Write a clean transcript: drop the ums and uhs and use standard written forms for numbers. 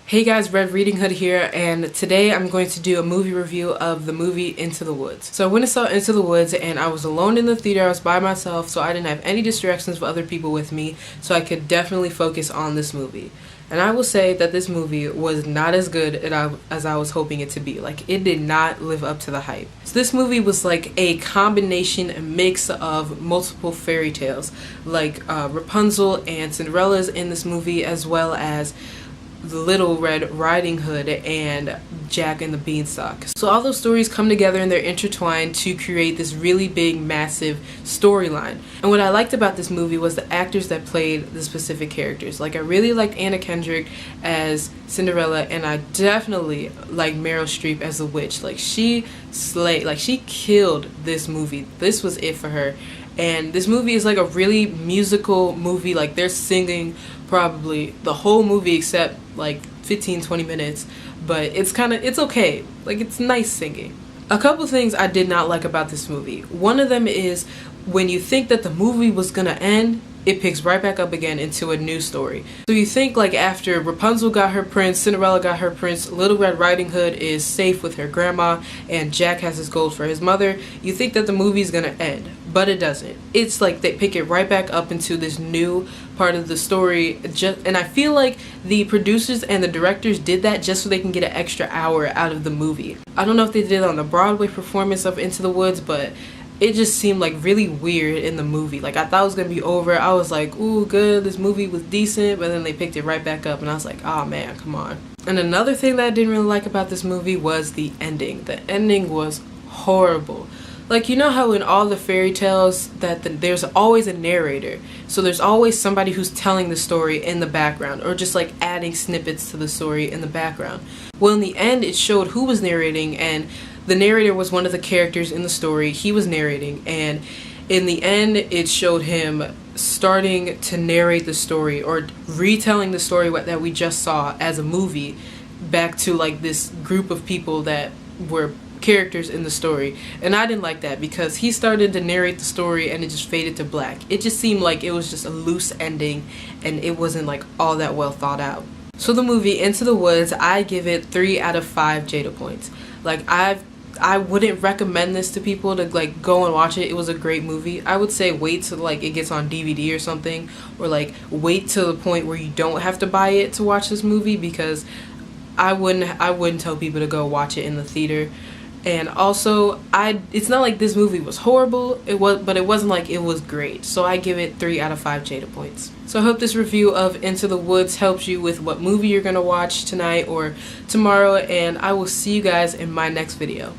Hey guys, Red Reading Hood here, and today I'm going to do a movie review of the movie Into the Woods. So I went and saw Into the Woods, and I was alone in the theater. I was by myself, so I didn't have any distractions with other people with me, so I could definitely focus on this movie. And I will say that this movie was not as good as I was hoping it to be. Like, it did not live up to the hype. So this movie was like a combination, a mix of multiple fairy tales. Like Rapunzel and Cinderella's in this movie, as well as the Little Red Riding Hood and Jack and the Beanstalk. So all those stories come together and they're intertwined to create this really big, massive storyline. And what I liked about this movie was the actors that played the specific characters. Like, I really liked Anna Kendrick as Cinderella, and I definitely like Meryl Streep as the witch. Like, she slayed, like she killed this movie. This was it for her. And this movie is like a really musical movie. Like, they're singing probably the whole movie except like 15-20 minutes, but it's okay. Like, it's nice singing. A couple things I did not like about this movie. One of them is when you think that the movie was gonna end, it picks right back up again into a new story. So you think, like, after Rapunzel got her prince, Cinderella got her prince, Little Red Riding Hood is safe with her grandma, and Jack has his gold for his mother, you think that the movie's gonna end, but it doesn't. It's like they pick it right back up into this new part of the story, and I feel like the producers and the directors did that just so they can get an extra hour out of the movie. I don't know if they did it on the Broadway performance of Into the Woods, but it just seemed like really weird in the movie. Like, I thought it was gonna be over. I was like, ooh, good, this movie was decent, but then they picked it right back up and I was like, oh man, come on. And another thing that I didn't really like about this movie was the ending. The ending was horrible. Like, you know how in all the fairy tales that there's always a narrator, so there's always somebody who's telling the story in the background, or just like adding snippets to the story in the background. Well, in the end, it showed who was narrating, and the narrator was one of the characters in the story. He was narrating, and in the end, it showed him starting to narrate the story, or retelling the story that we just saw as a movie back to like this group of people that were characters in the story. And I didn't like that, because he started to narrate the story and it just faded to black. It just seemed like it was just a loose ending, and it wasn't like all that well thought out. So the movie Into the Woods, I give it 3 out of 5 Jada points. Like, I wouldn't recommend this to people to like go and watch it. It was a great movie. I would say wait till like it gets on DVD or something, or like wait till the point where you don't have to buy it to watch this movie, because I wouldn't tell people to go watch it in the theater. And also, it's not like this movie was horrible, but it wasn't like it was great. So I give it 3 out of 5 Jada points. So I hope this review of Into the Woods helps you with what movie you're gonna watch tonight or tomorrow, and I will see you guys in my next video.